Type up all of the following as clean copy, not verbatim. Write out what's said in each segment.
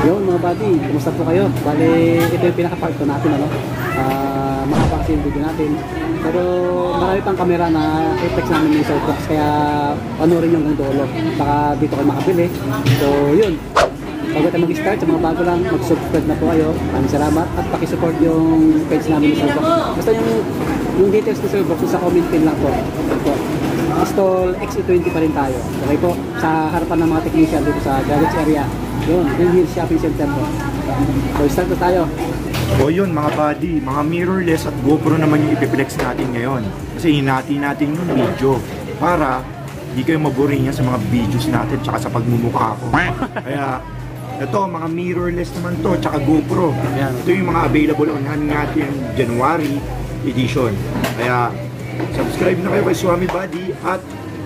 Yun mga buddy, kumusta po kayo? Bali, ito yung pinaka-part ko natin, ano? Mahaba kasi yung video natin. Pero marami pang camera na i-flex namin yung softbox, kaya panoorin yung hanggang dulo. Baka dito kayo makabili. So yun, bago tayo mag-start, sa mga bago lang, mag-subscribe na po kayo. Maraming salamat at pakisupport yung page namin ng softbox. Basta yung details ng softbox, sa comment pin lang po. Ito. Install XE20 pa rin tayo. Okay po, sa harapan ng mga technician dito sa garage area. Yun, yung shopping center po. So start na tayo. O yun mga buddy, mga mirrorless at GoPro naman yung ipiplex natin ngayon. Kasi hinati natin yung video para hindi kayo maboring yan sa mga videos natin tsaka sa pagmumukha ko. Kaya ito, mga mirrorless naman to, tsaka GoPro. Ayan, ito yung mga available on hand natin January edition. Kaya subscribe na kayo kay Swami Buddy at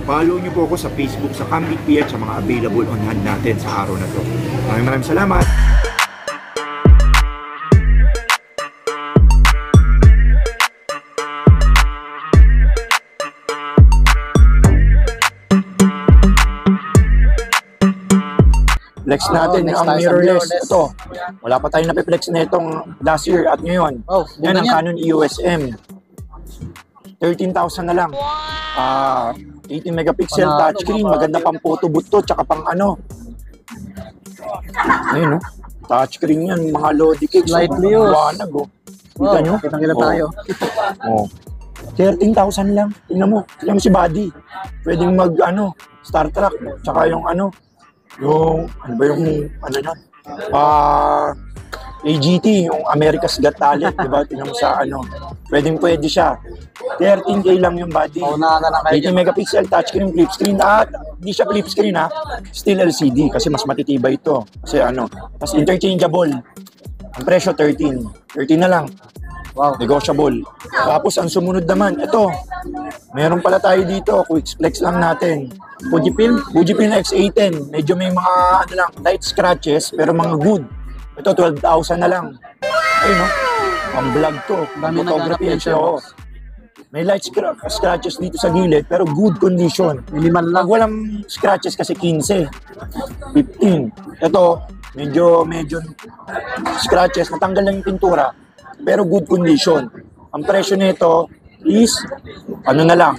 follow nyo po ako sa Facebook, sa Kambit PH, sa mga available on hand natin sa araw na to. Maraming salamat! Flex natin ang mirrorless. Ito, wala pa tayong napiplex na itong last year at ngayon. Yan ang Canon EOS M. 13,000 na lang. 18 megapixel touchscreen, maganda pang photo booth to, tsaka pang ano. Ayun, no? Touchscreen yan, mga Lodi cakes. Slightly yun. Buwanag, oh. Kita nyo? Kitang-kita tayo. Oh. 13,000 lang. Tingnan mo si Buddy. Pwedeng mag, ano, Star Trek, tsaka yung ano, ano ba yung, ano yan? AGT, yung America's Got Talent, diba? Tingnan mo sa ano, pwede siya. 13K lang yung body. 18 megapixel, touchscreen, flip screen, at hindi siya flip screen ha, still LCD kasi mas matitibay ito. Kasi ano, tas interchangeable. Ang presyo 13 na lang. Wow, negotiable. Tapos ang sumunod naman, ito, meron pala tayo dito, quick flex lang natin. Fujifilm X-A10, medyo may mga ano lang, light scratches, pero mga good. Ito, 12,000 na lang. Ayun, no? Ang vlog to. Photography and show. May light scratches dito sa gilid, pero good condition. Minimal lang. Pag walang scratches kasi 15. 15. Ito, medyo scratches. Natanggal lang yung pintura, pero good condition. Ang presyo nito is, ano na lang.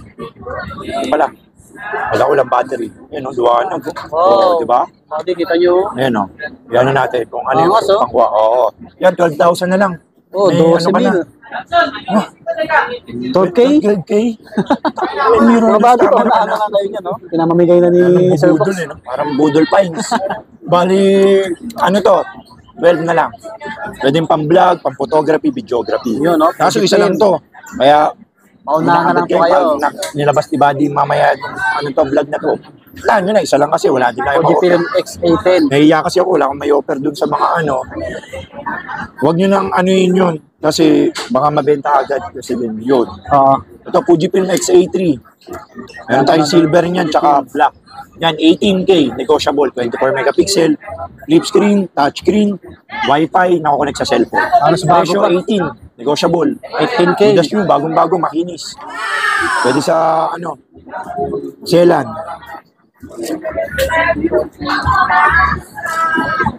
Wala ulang battery. Yan o, duwaan na. Oo, diba? Hindi, kita nyo. Ayan o. Yan na natin. Kung ano yung pangkuha. Oo. Yan, 12,000 na lang. Oo, 12,000. 12K? 12K? Mga bago pa, ano nga kayo niya, no? Pinamamigay na ni Sir Fox. Budol, parang Budol Pines. Bali, ano to? 12 na lang. Pwedeng pang-vlog, pang-photography, videography. Yun, no? Kaso isa lang to. Kaya, maunahan na lang po kayo. Nilabas ni Buddy mamaya ano to, vlog na to. Wala nyo na, isa lang kasi wala din tayo Fujifilm X-A10. Nahiya kasi ako, wala akong may offer dun sa mga ano. Huwag nyo nang anuin yun. Kasi baka mabenta agad kasi din yun. Ito, Fujifilm X-A3. Meron tayong silver niyan, tsaka black. Yan, 18K, negotiable, 24 megapixel, flip screen, touch screen, Wi-Fi, nakakonect sa cellphone. Presyo 18, negotiable. 18K. Just new, bagong-bago, makinis. Pwede sa, ano, selan.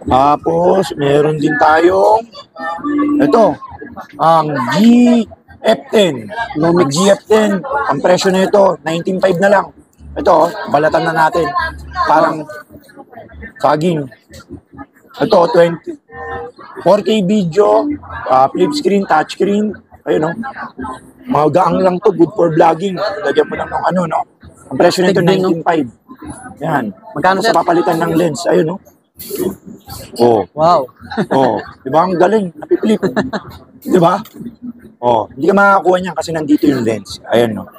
Tapos, meron din tayong, ito, ang GF10. GF10, ang presyo nito, 19.5 na lang. Ito, balatan na natin. Parang saging. Ito, 4K video, flip screen, touch screen. Ayun, no? Mga gaang lang to, good for vlogging. Lagyan mo lang ng ano, no? Ang presyo nito, 19.5. Yan. Magkano sa papalitan ng lens? Ayun, no? Oh. Wow. Oh, di ba? Ang galing. Napipilip. Di ba? Oh, hindi ka makakakuha niyan kasi nandito yung lens. Ayan, no?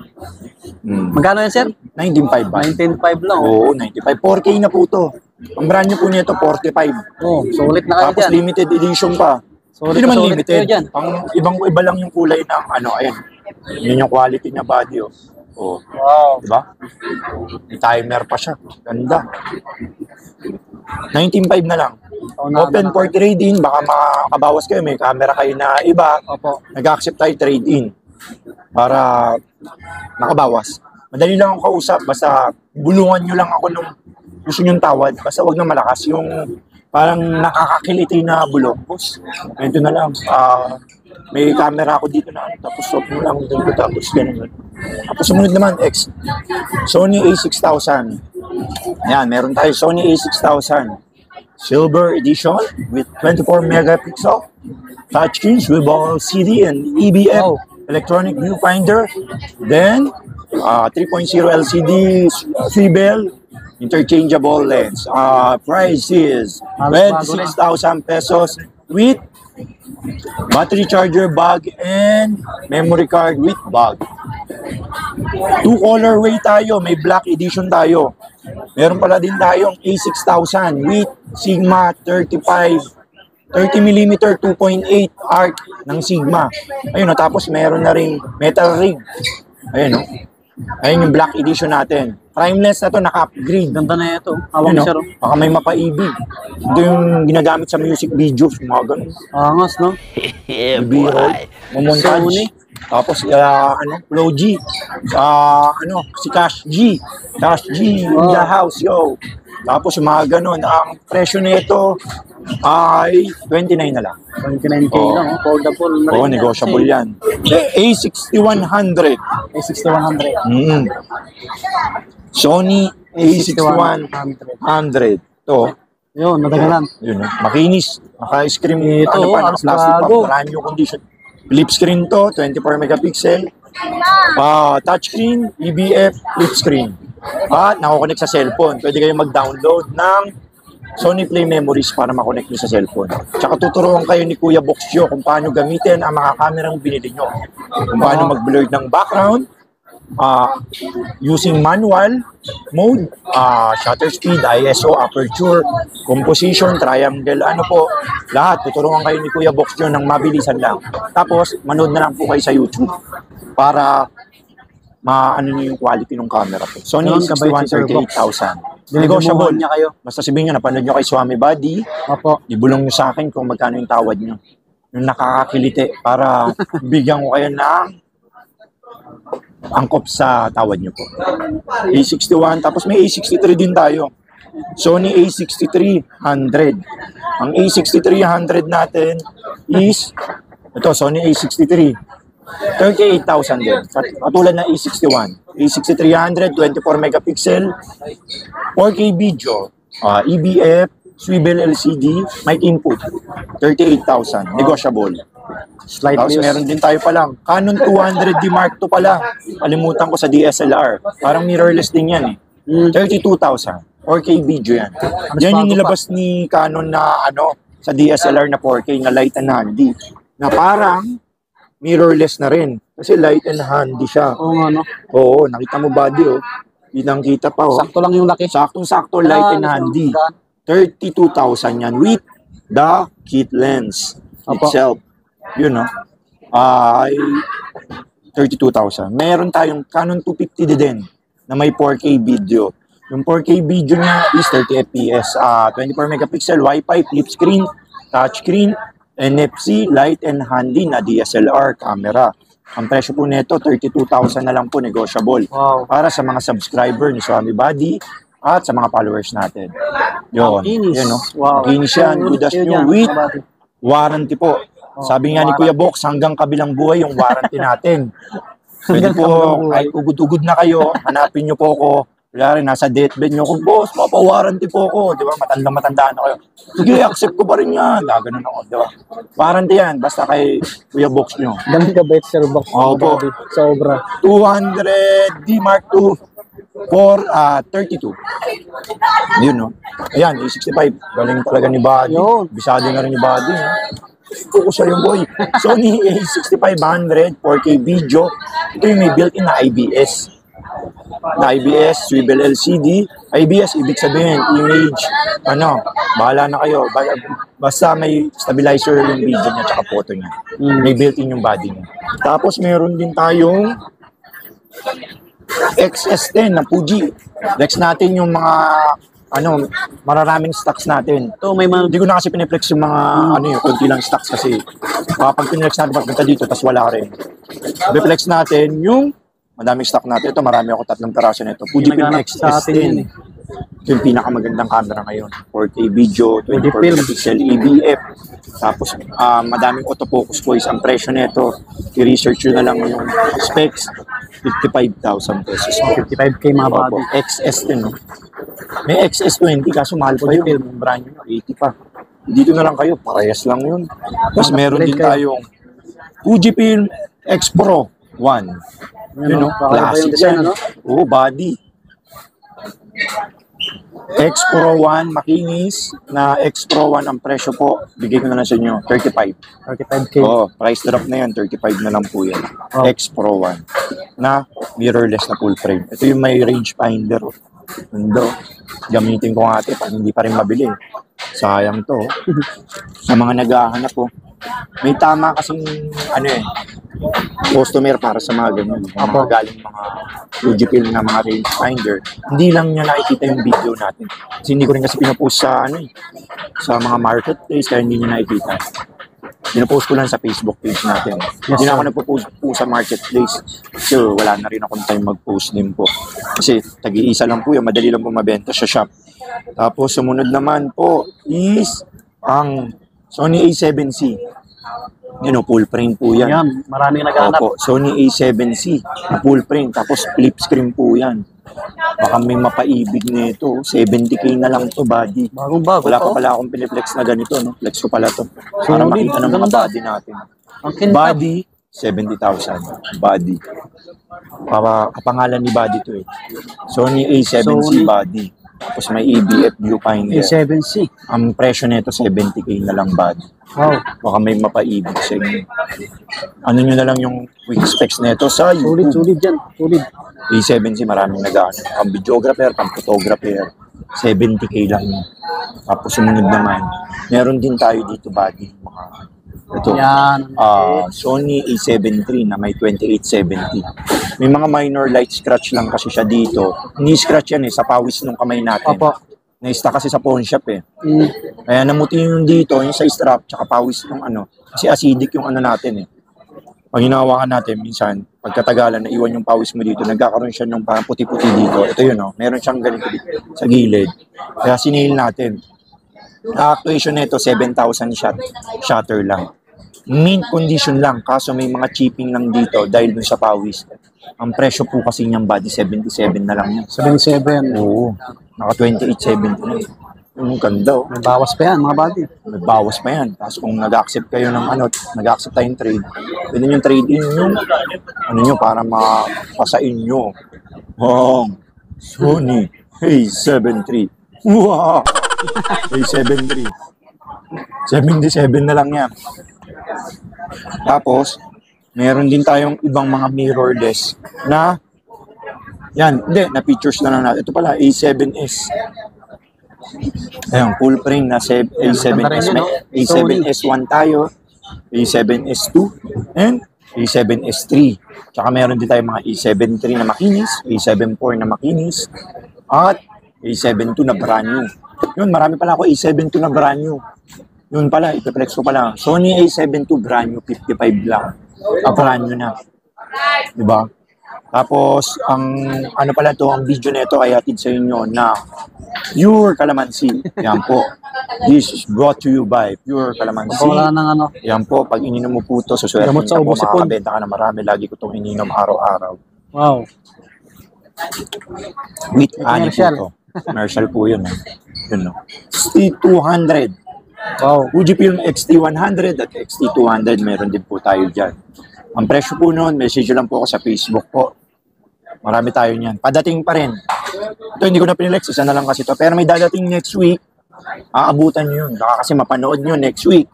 Magkano yan, sir? 19.5 ba? 19.5 lang. Oo, 95. 4K na po to. Ang brand nyo po nito, 45. Oh, sulit na kayo Tapos dyan. limited edition pa. Hindi naman limited. Pang iba lang yung kulay ng ano, ayan. Yun yung quality na body, oh. Oh. Wow. Diba? May timer pa siya. Ganda. 19.5 na lang. Open for trade-in. Baka makabawas kayo. May camera kayo na iba. Opo. Nag-accept tayo trade-in. Para makabawas. Madali lang ako kausap. Basta bulungan nyo lang ako nung gusto nyong tawad. Basta wag na malakas. Yung parang nakakakiliti na bulok. Boss, ito na lang. May camera ako dito na. Tapos stop mo lang dito. Tapos ganun. Tapos sumunod naman, Sony A6000. Yan, meron tayo Sony A6000. Silver edition with 24 megapixel. Touchscreen, swivel CD and EBF electronic viewfinder. Then, 3.0 LCD swivel interchangeable lens. Price is 26,000 pesos with battery charger bag and memory card with bag. 2 colorway tayo, may black edition tayo. Meron pala din tayong A6000 with Sigma 30mm 2.8 arc ng Sigma. Ayun, tapos meron na ring metal rig. Ayun, ayun yung black edition natin. Primeless na to, naka-upgrade. Ganda na ito. Hawak siya, Baka may mapa-ibig. Ito yung ginagamit sa music videos, mga ganun. Angas, no? B-roll, montage. Tapos, Flow G. Si Cash G. Cash G in the house, yo. Tapos, mga ganun. Ang presyo nito ay 29 na lang. 29K lang, affordable na rin. Negotiable yan. A6100. A6100. Sony A6100. Ito. Yun, natagalan. Yun, makinis. Naka-screen. Ito, Plastic pa. Marami yung condition. Flip screen to, 24 megapixel. Touchscreen, EBF, flip screen. At nakakonect sa cellphone. Pwede kayong mag-download ng Sony Play Memories para makonect nyo sa cellphone. Tsaka tuturuan kayo ni Kuya Boxjo kung paano gamitin ang mga kamerang binili nyo. Kung paano mag-blur ng background, using manual mode, shutter speed, ISO, aperture, composition, triangle, lahat. Tuturuan kayo ni Kuya Boxjo ng mabilisan lang. Tapos, manood na lang po kayo sa YouTube para nyo yung quality ng camera po. Sony A61 38,000. Negotiable niya kayo. Basta sabihin nyo, napanood nyo kay Swami Buddy. Ibulong nyo sa akin kung magkano yung tawad nyo. Yung nakakakiliti para bigyan ko kayo ng angkop sa tawad nyo po. A61, tapos may A63 din tayo. Sony A6300. Ang A6300 natin is, ito, Sony A63. 38,000 din. Katulad ng A61. A6300, 24 megapixel, 4K video, EBF, swivel LCD, mic input, 38,000. Negotiable. Tapos meron din tayo palang Canon 200D Mark II pala. Kalimutan ko sa DSLR. Parang mirrorless din yan 32,000. 4K video yan. Yan yung nilabas ni Canon na sa DSLR na 4K na light and handy. Na parang mirrorless na rin. Kasi light and handy siya. Oo, nakita mo body Kitang-kita pa Sakto lang yung laki. Saktong-sakto, light and handy. 32,000 yan with the kit lens itself. Yun ay 32,000. Meron tayong Canon 250 din na may 4K video. Yung 4K video niya is 30 fps, 24 megapixel, Wi-Fi, flip screen, touch screen, NFC, light and handy na DSLR camera. Ang presyo po nito, 32,000 na lang po, negotiable. Para sa mga subscriber ni Swami Buddy at sa mga followers natin. Yun. Makinis yan. Good as new with warranty po. Sabi nga ni Kuya Box, hanggang kabilang buhay yung warranty natin. Pwede po, kahit ugod-ugod na kayo, hanapin nyo po ako. Kaya rin, nasa deathbed nyo, kung boss, mapawarranty po ako. Di ba? Matanda-matandaan na kayo. Sige, accept ko pa rin yan. Ganun ako, di ba? Warranty yan, basta kay Kuya Box nyo. Dami ka ba Sir Box? Opo. Sobra. 200D Mark II for 32. Yun, Ayan, A65. Galing talaga ni Buddy. Bisado na rin ni Buddy, Focus sa yung boy. Sony A6500 4K video. Ito yung may built-in na IBS. Swivel LCD. IBS, ibig sabihin, image, bahala na kayo. Basta may stabilizer yung video niya tsaka photo niya. May built-in yung body niya. Tapos meron din tayong XS10 na Fuji. Next natin yung mga mararaming stocks natin. Hindi ko na kasi piniplex yung mga konti lang stocks kasi pag piniplex natin pagpunta dito tas wala rin. Piniplex natin yung madaming stock natin. Ito marami ako 3 peraso nito. Fujifilm XS10. Ito yung pinakamagandang camera ngayon. 4K video, 24 film. megapixel EBF. Tapos, madaming autofocus po. Ang presyo nito, i-research nyo na lang yung specs, 55,000 pesos. 55K mga Opo, body. XS din, no? May XS20, kaso mahal pa yun. Yung brand nyo, 80 pa. Dito na lang kayo, parehas lang yun. Tapos meron din tayong Fujifilm X Pro 1. Yun, no? Classic yan. Oo, body. X Pro 1, makinis na X Pro 1 ang presyo po. Bigay ko na lang sa inyo, 35. 35K. Oo, price drop na yan, 35 na lang po yan. Oh. X Pro 1 na mirrorless na full frame. Ito yung may rangefinder. Mundo. Gamitin ko nga ito, hindi pa rin mabili. Sayang to. Sa mga naghahanap po. May tama kasing customer para sa mga ganyan. Mga galing mga Fujifilm na mga rangefinder. Hindi lang niya nakikita yung video natin. Kasi hindi ko rin kasi pinapost sa sa mga marketplace kaya hindi niya nakikita. Pinapost ko lang sa Facebook page natin. Hindi na ako nagpo-post po sa marketplace. So, wala na rin akong time mag-post din po. Kasi tag-iisa lang po yung madali lang po mabenta sa shop. Tapos sumunod naman po is ang Sony A7C. Yun o, full frame po yan. Yan, maraming naghahanap. Opo, Sony A7C, full frame, tapos flip screen po yan. Baka may mapaibig nito, 70K na lang to body. Bagong-bago. Wala pa pala akong piniplex na ganito, no? Flex ko pala to. Para makita ng mga body natin. Body, 70,000. Body. Kapangalan ni body to eh. Sony A7C body. Tapos may EBF viewfinder. A7C. Ang presyo nito 70K na lang body. Wow. Baka may mapaibig sa inyo. Ano nyo na lang yung quick specs nito sa YouTube. Sulit yan. Sulit. A7C maraming nag-ano. Pang videographer, pang photographer. 70K lang yun. Tapos sumunod naman. Meron din tayo dito body. Ito. Yan. Sony A7 III na may 2870. May mga minor light scratch lang kasi siya dito. Hindi scratch yan sa pawis ng kamay natin. Opo. Na-ista kasi sa pawn shop eh. Kaya namuti yung dito, yung sa strap, tsaka pawis ng Kasi acidic yung natin eh. Pag hinahawakan natin, minsan, pagkatagalan, naiwan yung pawis mo dito, nagkakaroon siya ng parang puti-puti dito. Ito yun meron siyang ganito dito sa gilid. Kaya sinihil natin. Na-actuation nito, 7,000 shutter lang. Mint condition lang, kaso may mga chipping lang dito dahil dun sa pawis. Ang presyo po kasi niyang body, 77 na lang yan. 77. Oo. Naka 2870 na. Yung ganda May bawas pa yan, mga body. May bawas pa yan. Tapos kung nag-accept kayo ng nag-accept tayong trade, pwede nyo trade-in yung nyo para mapasain nyo. Wow! Sony A7 III. Wow! A7 III. 77 na lang yan. Tapos, meron din tayong ibang mga mirrorless na na features na lang natin. Ito pala, A7S. Ayun, full frame na A7S. May A7S1 tayo, A7S2, and A7S3. Tsaka meron din tayong mga A7 III na makinis, A7 IV na makinis, at A7 II na brand new. Yun, marami pala ako A7 II na brand new. Yun pala, ipiplex ko pala. Sony A7 II brand new, 55 lang. Brand new na. Diba? Tapos, ang video nito ay hatid sa inyo na Pure Calamansi. Yan po. This is brought to you by Pure Calamansi. Wala nang Yan po, pag ininom mo po ito, suswerte Gamot sa mo, ubo sipon. makakabenta ka na marami. Lagi ko itong ininom araw-araw. Wow. With honey po ito. Commercial po yun. Yun, no? XT200. Wow. Fujifilm XT100 at XT200, meron din po tayo dyan. Ang presyo po noon, message lang po ako sa Facebook po. Marami tayo niyan. Padating pa rin. Ito, hindi ko na pinilex. Isa na lang kasi ito. Pero may dadating next week. Aabutan nyo yun. Baka kasi mapanood nyo next week.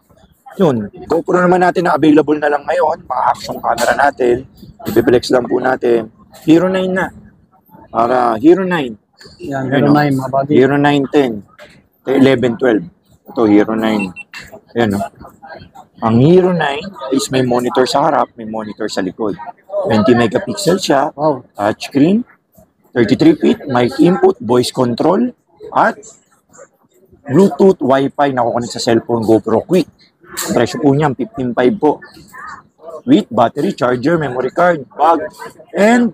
Yun. GoPro naman natin na available na lang ngayon. Mga action camera natin. Ipiplex lang po natin. Hero 9 na. Para Hero 9. Yan, Hero 9, mga body. Hero 910. 11, 12. Ito, Hero 9. Ayan, no? Ang Hero 9 is may monitor sa harap, may monitor sa likod. 20 megapixel siya, Wow. touchscreen, 33 feet, mic input, voice control, at Bluetooth, Wi-Fi na kukunin sa cellphone GoPro Quick. Ang presyo po niyan, 15.5 po. With battery, charger, memory card, bag, and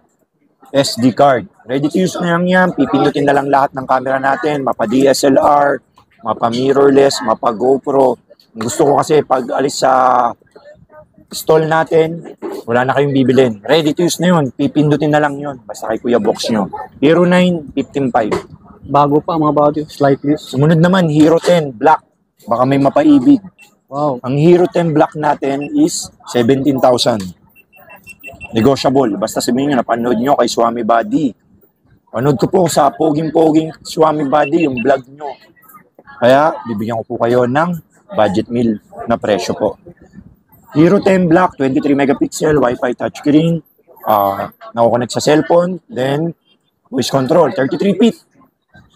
SD card. Ready to use na lang yan. Pipindutin na lang lahat ng camera natin. Mapa DSLR, mapa mirrorless, mapa GoPro. Gusto ko kasi pag alis sa stall natin, wala na kayong bibilin. Ready to use na yun. Pipindutin na lang yun. Basta kay Kuya Box nyo. Hero 9, 15.5. Bago pa mga body, slightly. Sumunod naman, Hero 10 Black. Baka may mapaibig. Wow. Ang Hero 10 Black natin is 17,000. Negotiable. Basta sabihin nyo, napanood nyo kay Swami Body. Panood ko po sa poging-poging Swami Body, yung vlog nyo. Kaya, bibigyan ko po kayo ng budget meal na presyo po. Hero 10 Black, 23 megapixel, Wi-Fi touchscreen, nako-connect sa cellphone, then voice control, 33 feet.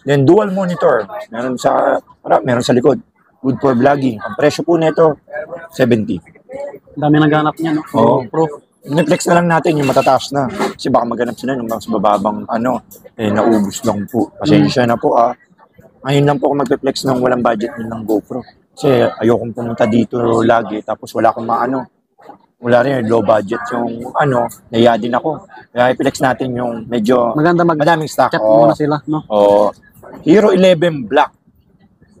Then dual monitor, meron sa harap, meron sa likod. Good for vlogging. Ang presyo po nito, 70. Dami naghanap niya, no? Oo. Pro. Niflex na lang natin yung matataas na. Kasi baka maganap sila ng mas bababang naubos lang po. Pasensya na po Ngayon lang po ako magpe-flex ng walang budget ng GoPro. Kasi ayokong pumunta dito lagi tapos wala akong wala rin low budget yung naiya din ako. Kaya i-flex natin yung medyo Maganda madaming stock. Check muna sila, no? Hero 11 Black,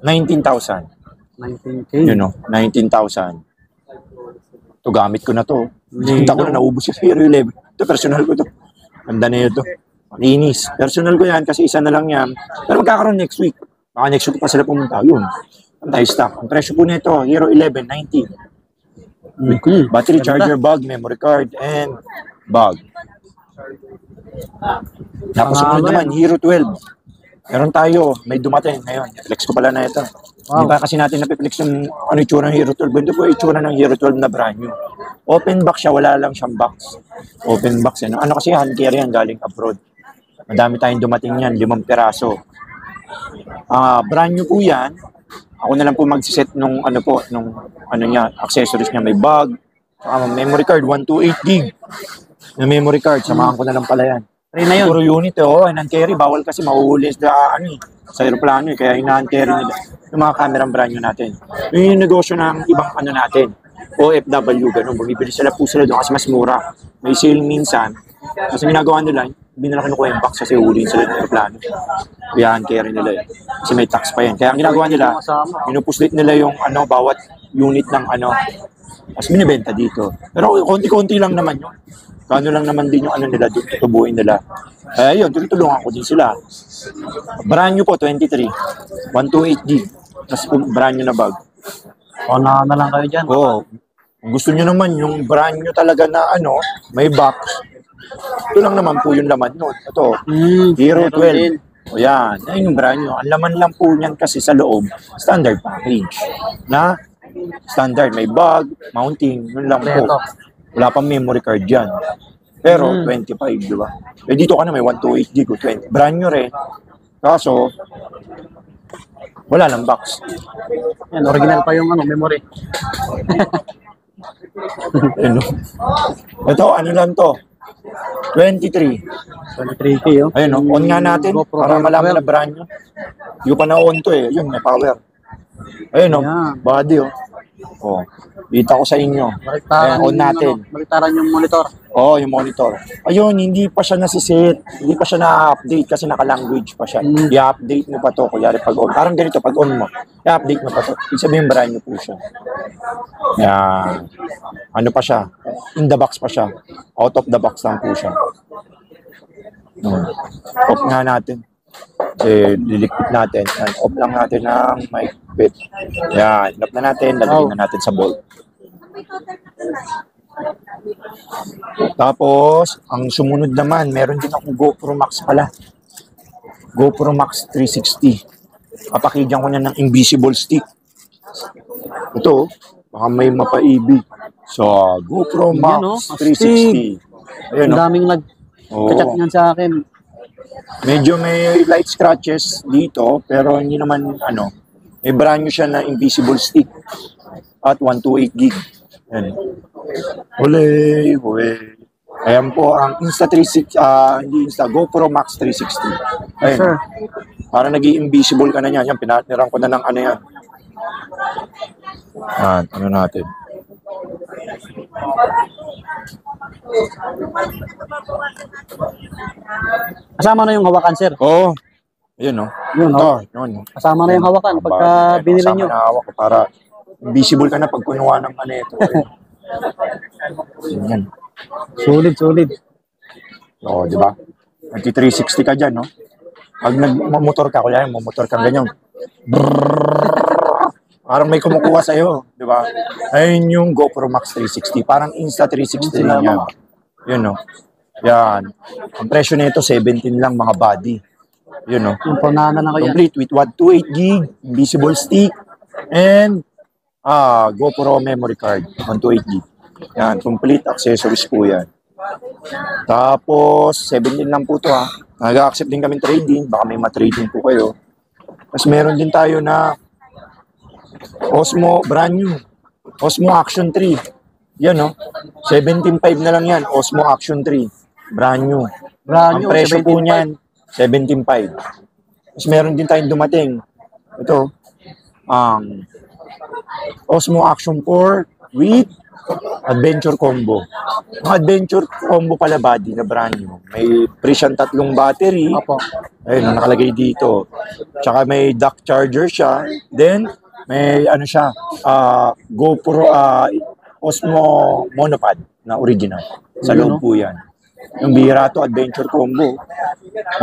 19,000. 19K. You know, 19,000. Ito gamit ko na to. Hindi ko na naubos yung Hero 11. Ito personal ko to. Ganda na ito. Linis. Personal ko yan kasi isa na lang yan. Pero magkakaroon next week. Baka next week pa sila pumunta. Yun. Tayo stock. Ang presyo po nito, Hero 11, 19. Battery charger, bag, memory card, and bag. Tapos sunod naman, Hero 12. Meron tayo, may dumating ngayon. Flex ko pala na ito. Hindi pa kasi natin napiplex yung itsura ng Hero 12. Ito po itsura ng Hero 12 na brand new. Open box siya, wala lang siyang box. Open box yan. Ano kasi hand carry yan galing abroad. Madami tayong dumating yan, 5 peraso. Brand new po yan. Ako na lang po magsiset nung accessories niya. May bag, memory card, 128 gig na memory card. Samahan ko na lang pala yan. Na yun. Puro unit hand carry. Bawal kasi mahuhuli sa aeroplano kaya hand carry nila. Yung mga camera brand new natin. Yung negosyo ng ibang natin. OFW, ganun. Bumibili sila doon kasi mas mura. May sale minsan. Kasi ginagawa nila, hindi nila kinukuha yung box kasi huliin sila ng aeroplano. Kaya hand carry nila yun. Kasi may tax pa yan. Kaya ang ginagawa nila, pinupuslit nila yung bawat unit ng tapos binibenta dito. Pero konti-konti lang naman yun. Kano lang naman din yung nila doon, tutubuin nila. Kaya yun, tutulungan ko din sila. Brand new po, 23. 128 gig. Tapos brand new na bag. Na lang kayo dyan. Oo. Kung gusto nyo naman yung brand new talaga na may box. Ito lang naman po yung laman nun. Ito, Hero 12. O yan, yung brand new. Ang laman lang po niyan kasi sa loob, standard package. Na standard, may bag, mounting, yun lang po. Wala pang memory card dyan. Pero 25, di ba? Dito ka na may 128 gig o 20. Brand new rin. Kaso, wala lang box. Yan, original pa yung memory. Ito, lang to? 23. 23K, oh. Ayun, on nga natin para malaman na brand new. Hindi pa na-on to Yun, may power. Ayun, body, dito ako sa inyo. On natin. Baliktaran yung monitor. Yung monitor. Ayun, hindi pa siya nasiset. Hindi pa siya na-update kasi naka-language pa siya. I-update mo pa to. Kunyari pag on. Parang ganito, pag on mo. I-update mo pa to. Ibig sabihin, brand new po siya. Yan. Pa siya? In the box pa siya. Out of the box lang po siya. Off nga natin. Kasi lilikpit natin. Off lang natin ng mic bit. Yan. Off na natin. Lalagyan na natin sa bolt. Tapos, ang sumunod naman, meron din akong GoPro Max pala. GoPro Max 360. Papakidyan ko niya ng invisible stick. Ito, baka may mapaibig. So, GoPro Max 360. Ayun, ang daming nag-chat niyan sa akin. Medyo may light scratches dito, pero hindi naman, may brand new siya na invisible stick. At 128 gig. Yan. Huli. Ayan po ang GoPro Max 360. Ayun. Sure. Para nag-i-invisible ka na yan. Yan, pinatniran ko na ng yan. Yan, natin. Kasama na yung hawakan, sir. Oo. Ayun, no? Yun, no? Yun, no? Kasama na yung hawakan pagka binili Kasama nyo. na hawak ko para visible ka na pag kunuha ng maneto. Yan. Solid, solid. Oo, di ba? Nagti-360 ka dyan, no? Pag nagmamotor ka, kuya, mamotor ka ganyan. Brrrr. Parang may kumukuha sa'yo, di ba? Ayun yung GoPro Max 360. Parang Insta360 lang yan. Yun, no? Yan. Ang presyo nito, 17 lang mga body. Yun, no? Yung panana na kayo. Complete with 128 gig, invisible stick, and GoPro memory card, 128 gig. Yan, complete accessories po yan. Tapos, 17 lang po to ha. Nag-accept din kami trading, baka may ma-trading po kayo. Tapos meron din tayo na Osmo, brand new. Osmo Action 3. Yan, no? 17.5 na lang yan. Osmo Action 3. Brand new. Brand Ang new, presyo 17.5. po niyan, 17.5. Tapos meron din tayong dumating. Ito, Osmo Action 4 with Adventure Combo. Ang Adventure Combo pala body na brand new. May free siyang 3 battery. Opo. Ayun, nakalagay dito. Tsaka may dock charger siya. Then, may ano siya, GoPro Osmo monopod na original. Sa loob po yan. Yung bihira to, Adventure Combo.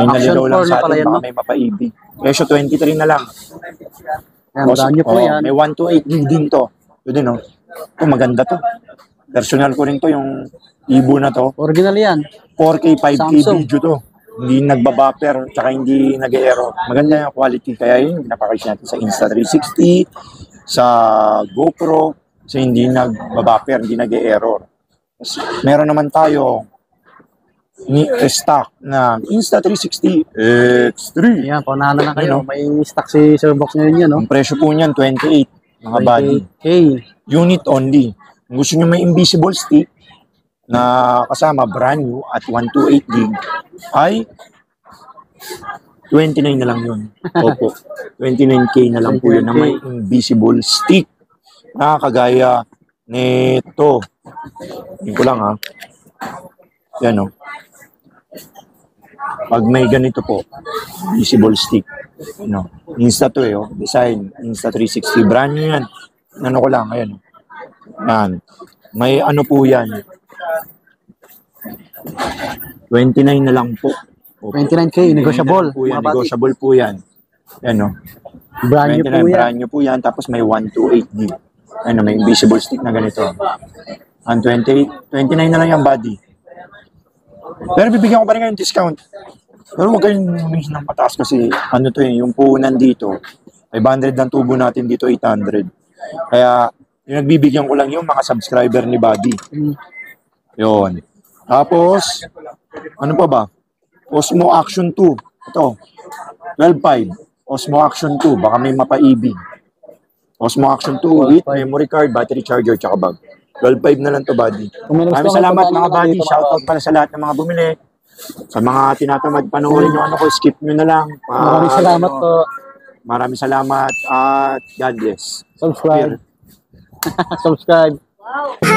May naligaw lang sa atin, baka may mapaibig. Presyo 23 na lang. Yan, brand new po yan. May 128 gig din to. Ito din, no? Ito, maganda to. Personal ko rin to, yung Ibo na to. Original yan. 4K, 5K Samsung. video to. Hindi nagbabuffer, tsaka hindi nag-error. Maganda yung quality. Kaya yun, napakais natin sa Insta360, sa GoPro, kasi hindi nagbabuffer, hindi nag-error. Meron naman tayo stock na Insta360 X3. Yan, panana na kayo. Ano? May stock si Sir Box ngayon yan, no? Ang presyo po niyan, 28, mga body. Okay. Unit only. Kung gusto nyo may invisible stick na kasama brand new at 128 gig ay 29 na lang yun. Opo. 29K na lang po yun na may invisible stick na kagaya nito. Yun ko lang ha. Yan o. Pag may ganito po, invisible stick. No. Insta to eh. Oh. Design. Insta360. Brand new yan. Ano ko lang. Ayan. Yan. May ano po yan. 29 na lang po. Opo. 29K, negotiable. Po yan. Mga bati. Negotiable po yan. Yan o. Brand new po 29, yan. brand new po yan. Tapos may 128 gig. Ano, may invisible stick na ganito. Ang 28, 29 na lang yung body. Pero bibigyan ko pa rin kayo ng discount. Pero huwag kayong humingi ng mataas kasi ano to eh, yung puhunan dito, 500 ng tubo natin dito, 800. Kaya yung nagbibigyan ko lang yung mga subscriber ni Buddy. Yun. Tapos, ano pa ba? Osmo Action 2. Ito, 12.5. Osmo Action 2. Baka may mapaibig. Osmo Action 2 with memory card, battery charger, tsaka bag. 12.5 na lang to, Buddy. Maraming salamat mga Buddy. Shoutout pala sa lahat ng mga bumili. Sa mga tinatamad panoorin yung ano ko, skip nyo na lang. Maraming salamat po. Maraming salamat at God bless. Subscribe. Subscribe. Wow.